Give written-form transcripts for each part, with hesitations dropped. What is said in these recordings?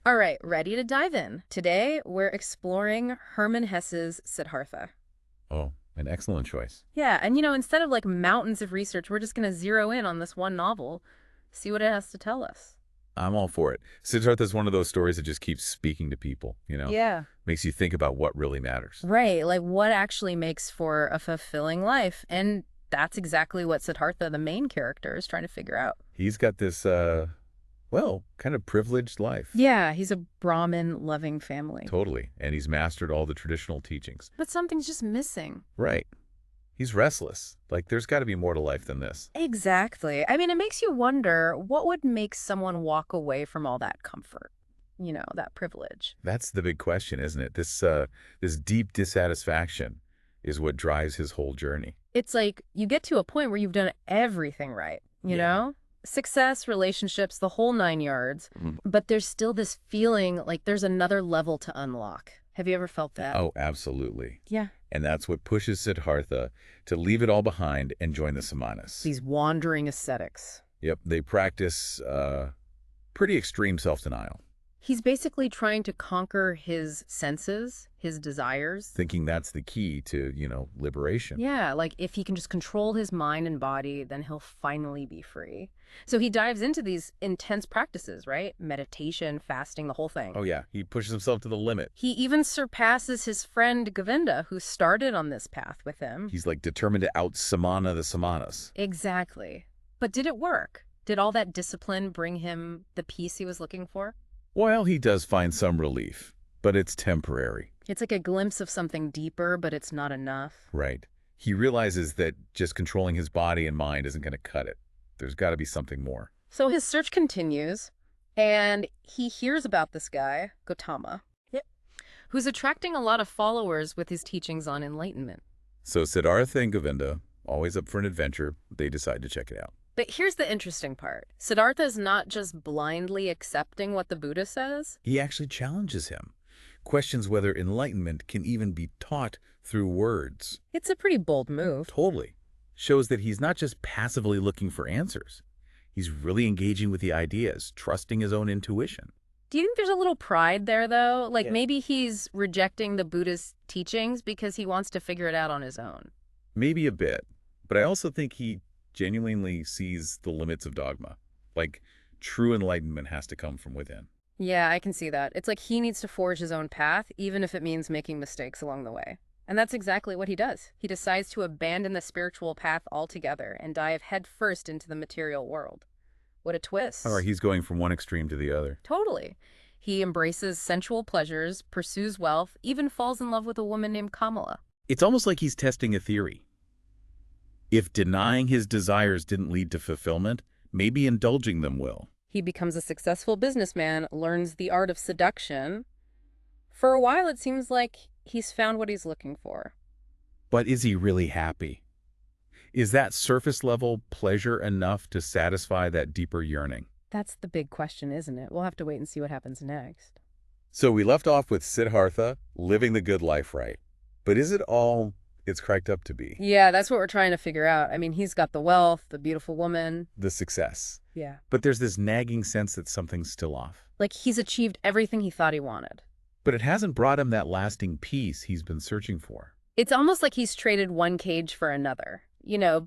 All right, ready to dive in. Today, we're exploring Hermann Hesse's Siddhartha. Oh, an excellent choice. Yeah, and instead of like mountains of research, we're just going to zero in on this one novel, see what it has to tell us. I'm all for it. Siddhartha is one of those stories that just keeps speaking to people, Yeah. makes you think about what really matters. Right, like what actually makes for a fulfilling life. And that's exactly what Siddhartha, the main character, is trying to figure out. He's got this, kind of privileged life. Yeah, he's a Brahmin loving family. Totally. And he's mastered all the traditional teachings. But something's just missing. Right. He's restless. Like, there's got to be more to life than this. Exactly. I mean, it makes you wonder what would make someone walk away from all that comfort, that privilege. That's the big question, isn't it? This deep dissatisfaction is what drives his whole journey. It's like you get to a point where you've done everything right, you Yeah. know? Success, relationships, the whole nine yards. Mm. But there's still this feeling like there's another level to unlock. Have you ever felt that? Oh, absolutely. Yeah. And that's what pushes Siddhartha to leave it all behind and join the Samanas. These wandering ascetics. Yep, they practice pretty extreme self-denial, He's basically trying to conquer his senses, his desires. thinking that's the key to, liberation. Yeah, like if he can just control his mind and body, then he'll finally be free. So he dives into these intense practices, right? Meditation, fasting, the whole thing. Oh, yeah, he pushes himself to the limit. He even surpasses his friend Govinda, who started on this path with him. He's like determined to out-samana the Samanas. Exactly. But did it work? Did all that discipline bring him the peace he was looking for? Well, he does find some relief, but it's temporary. It's like a glimpse of something deeper, but it's not enough. Right. He realizes that just controlling his body and mind isn't going to cut it. There's got to be something more. So his search continues, and he hears about this guy, Gautama. Yep. Who's attracting a lot of followers with his teachings on enlightenment. So Siddhartha and Govinda, always up for an adventure, they decide to check it out. But here's the interesting part. Siddhartha is not just blindly accepting what the Buddha says. He actually challenges him, questions whether enlightenment can even be taught through words. It's a pretty bold move. Totally. Shows that he's not just passively looking for answers. He's really engaging with the ideas, trusting his own intuition. Do you think there's a little pride there, though? Like Yeah. maybe he's rejecting the Buddha's teachings because he wants to figure it out on his own. Maybe a bit, but I also think he genuinely sees the limits of dogma. Like, true enlightenment has to come from within. Yeah, I can see that. It's like he needs to forge his own path, even if it means making mistakes along the way. And that's exactly what he does. He decides to abandon the spiritual path altogether and dive headfirst into the material world. What a twist. All right, he's going from one extreme to the other. Totally. He embraces sensual pleasures, pursues wealth, even falls in love with a woman named Kamala. It's almost like he's testing a theory. If denying his desires didn't lead to fulfillment, maybe indulging them will. He becomes a successful businessman, learns the art of seduction. For a while, it seems like he's found what he's looking for. But is he really happy? Is that surface level pleasure enough to satisfy that deeper yearning? That's the big question, isn't it? We'll have to wait and see what happens next. So we left off with Siddhartha living the good life right. But is it all it's cracked up to be? Yeah, that's what we're trying to figure out. I mean, he's got the wealth, the beautiful woman. The success. Yeah. But there's this nagging sense that something's still off. Like he's achieved everything he thought he wanted. But it hasn't brought him that lasting peace he's been searching for. It's almost like he's traded one cage for another.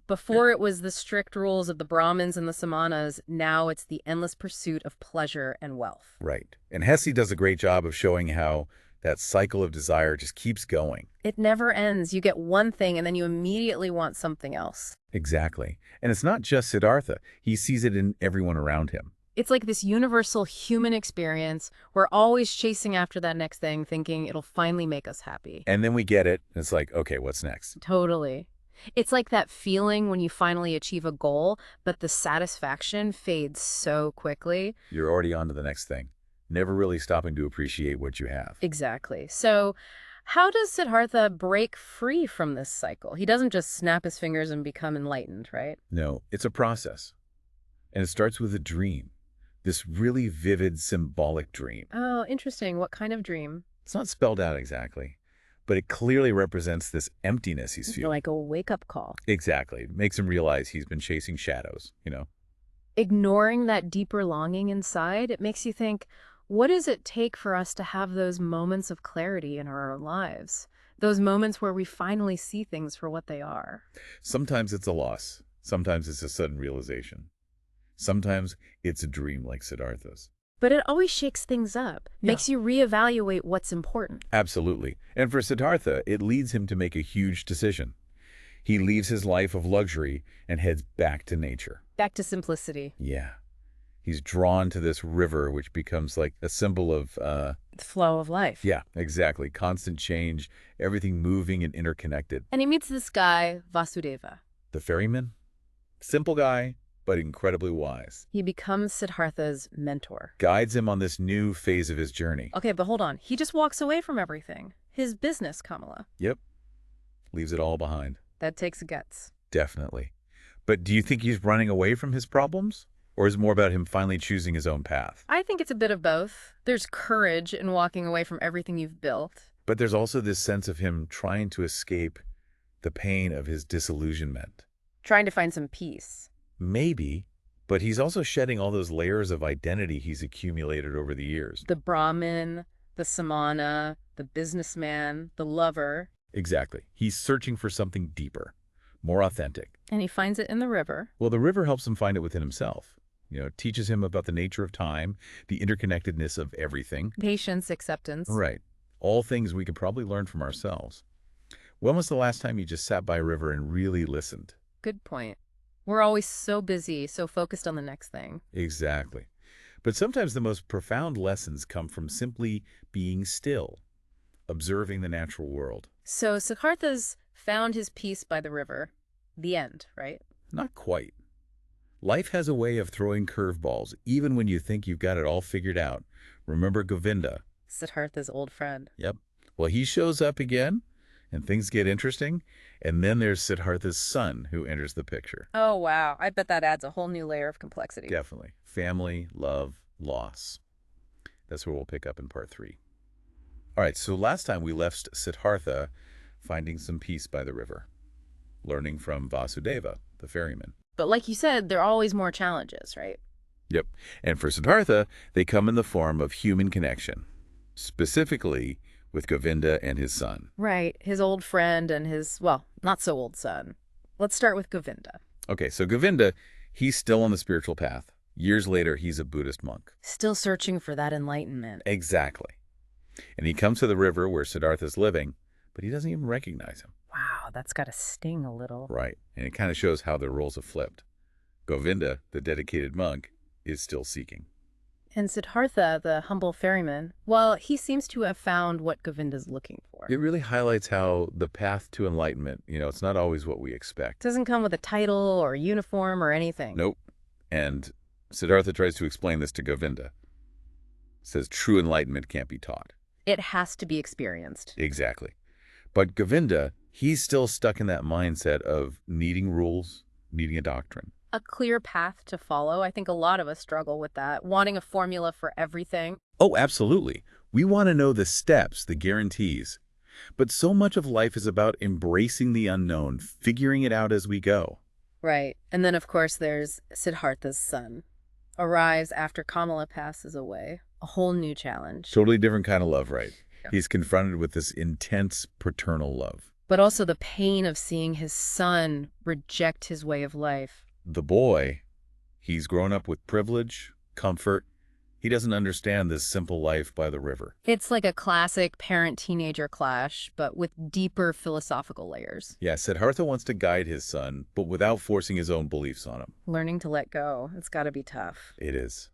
Before it was the strict rules of the Brahmins and the Samanas, now it's the endless pursuit of pleasure and wealth. Right. And Hesse does a great job of showing how that cycle of desire just keeps going. It never ends. You get one thing and then you immediately want something else. Exactly. And it's not just Siddhartha. He sees it in everyone around him. It's like this universal human experience. We're always chasing after that next thing, thinking it'll finally make us happy. And then we get it, and it's like, okay, what's next? Totally. It's like that feeling when you finally achieve a goal, but the satisfaction fades so quickly. You're already on to the next thing, never really stopping to appreciate what you have. Exactly. So how does Siddhartha break free from this cycle? He doesn't just snap his fingers and become enlightened, right? No, it's a process. And it starts with a dream. This really vivid, symbolic dream. Oh, interesting. What kind of dream? It's not spelled out exactly, but it clearly represents this emptiness he's feeling. Like a wake-up call. Exactly. It makes him realize he's been chasing shadows, Ignoring that deeper longing inside, it makes you think, What does it take for us to have those moments of clarity in our own lives? Those moments where we finally see things for what they are? Sometimes it's a loss. Sometimes it's a sudden realization. Sometimes it's a dream like Siddhartha's. But it always shakes things up, Yeah. makes you reevaluate what's important. Absolutely. And for Siddhartha, it leads him to make a huge decision. He leaves his life of luxury and heads back to nature. Back to simplicity. Yeah. He's drawn to this river, which becomes like a symbol of, The flow of life. yeah, exactly, constant change, everything moving and interconnected. And he meets this guy, Vasudeva. The ferryman? Simple guy, but incredibly wise. He becomes Siddhartha's mentor. Guides him on this new phase of his journey. Okay, but hold on. He just walks away from everything. His business, Kamala. Yep. Leaves it all behind. That takes guts. Definitely. But do you think he's running away from his problems? Or is it more about him finally choosing his own path? I think it's a bit of both. There's courage in walking away from everything you've built. But there's also this sense of him trying to escape the pain of his disillusionment. Trying to find some peace. Maybe, but he's also shedding all those layers of identity he's accumulated over the years. The Brahmin, the Samana, the businessman, the lover. Exactly. He's searching for something deeper, more authentic. And he finds it in the river. Well, the river helps him find it within himself. It teaches him about the nature of time, the interconnectedness of everything. Patience, acceptance. Right. All things we could probably learn from ourselves. When was the last time you just sat by a river and really listened? Good point. We're always so busy, so focused on the next thing. Exactly. But sometimes the most profound lessons come from simply being still, observing the natural world. So Siddhartha's found his peace by the river. The end, right? Not quite. Life has a way of throwing curveballs, even when you think you've got it all figured out. Remember Govinda? Siddhartha's old friend. Yep. Well, he shows up again, and things get interesting. And then there's Siddhartha's son who enters the picture. Oh, wow. I bet that adds a whole new layer of complexity. Definitely. Family, love, loss. That's where we'll pick up in part 3. All right, so last time we left Siddhartha finding some peace by the river, learning from Vasudeva, the ferryman. But like you said, there are always more challenges, right? Yep. And for Siddhartha, they come in the form of human connection, specifically with Govinda and his son. Right. His old friend and his, well, not so old son. Let's start with Govinda. Okay, so Govinda, he's still on the spiritual path. Years later, he's a Buddhist monk. Still searching for that enlightenment. Exactly. And he comes to the river where Siddhartha's living, but he doesn't even recognize him. Wow, that's got to sting a little. Right. And it kind of shows how their roles have flipped. Govinda, the dedicated monk, is still seeking. And Siddhartha, the humble ferryman, well, he seems to have found what Govinda's looking for. It really highlights how the path to enlightenment, it's not always what we expect. Doesn't come with a title or a uniform or anything. Nope. And Siddhartha tries to explain this to Govinda. Says true enlightenment can't be taught. It has to be experienced. Exactly. But Govinda, he's still stuck in that mindset of needing rules, needing a doctrine. A clear path to follow. I think a lot of us struggle with that, wanting a formula for everything. Oh, absolutely. We want to know the steps, the guarantees. But so much of life is about embracing the unknown, figuring it out as we go. Right. And then, of course, there's Siddhartha's son. Arrives after Kamala passes away. A whole new challenge. Totally different kind of love, right? Yeah. He's confronted with this intense paternal love. But also the pain of seeing his son reject his way of life. The boy, he's grown up with privilege, comfort. He doesn't understand this simple life by the river. It's like a classic parent-teenager clash, but with deeper philosophical layers. Yeah, Siddhartha wants to guide his son, but without forcing his own beliefs on him. Learning to let go. It's got to be tough. It is.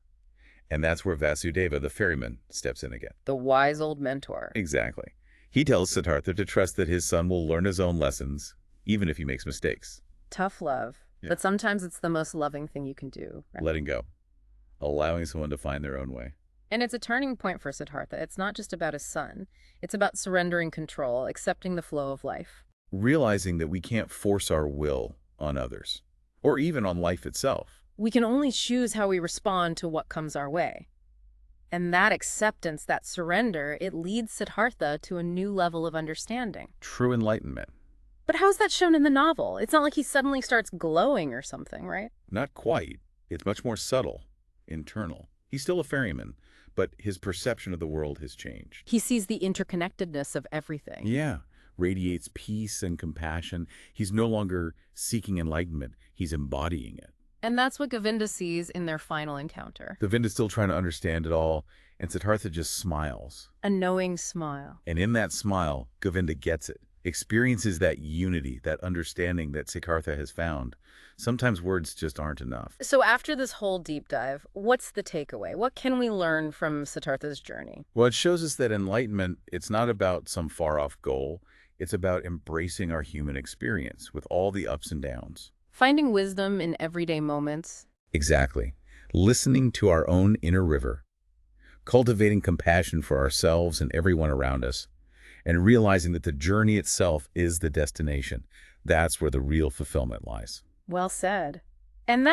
And that's where Vasudeva, the ferryman, steps in again. The wise old mentor. Exactly. He tells Siddhartha to trust that his son will learn his own lessons, even if he makes mistakes. Tough love. Yeah. But sometimes it's the most loving thing you can do. Right? Letting go. Allowing someone to find their own way. And it's a turning point for Siddhartha. It's not just about his son. It's about surrendering control, accepting the flow of life. Realizing that we can't force our will on others, or even on life itself. We can only choose how we respond to what comes our way. And that acceptance, that surrender, it leads Siddhartha to a new level of understanding. True enlightenment. But how's that shown in the novel? It's not like he suddenly starts glowing or something, right? Not quite. It's much more subtle, internal. He's still a ferryman, but his perception of the world has changed. He sees the interconnectedness of everything. Yeah, radiates peace and compassion. He's no longer seeking enlightenment. He's embodying it. And that's what Govinda sees in their final encounter. Govinda's still trying to understand it all, and Siddhartha just smiles. A knowing smile. And in that smile, Govinda gets it, experiences that unity, that understanding that Siddhartha has found. Sometimes words just aren't enough. So after this whole deep dive, what's the takeaway? What can we learn from Siddhartha's journey? Well, it shows us that enlightenment, it's not about some far-off goal. It's about embracing our human experience with all the ups and downs. Finding wisdom in everyday moments. Exactly. Listening to our own inner river, cultivating compassion for ourselves and everyone around us, and realizing that the journey itself is the destination. That's where the real fulfillment lies. Well said. And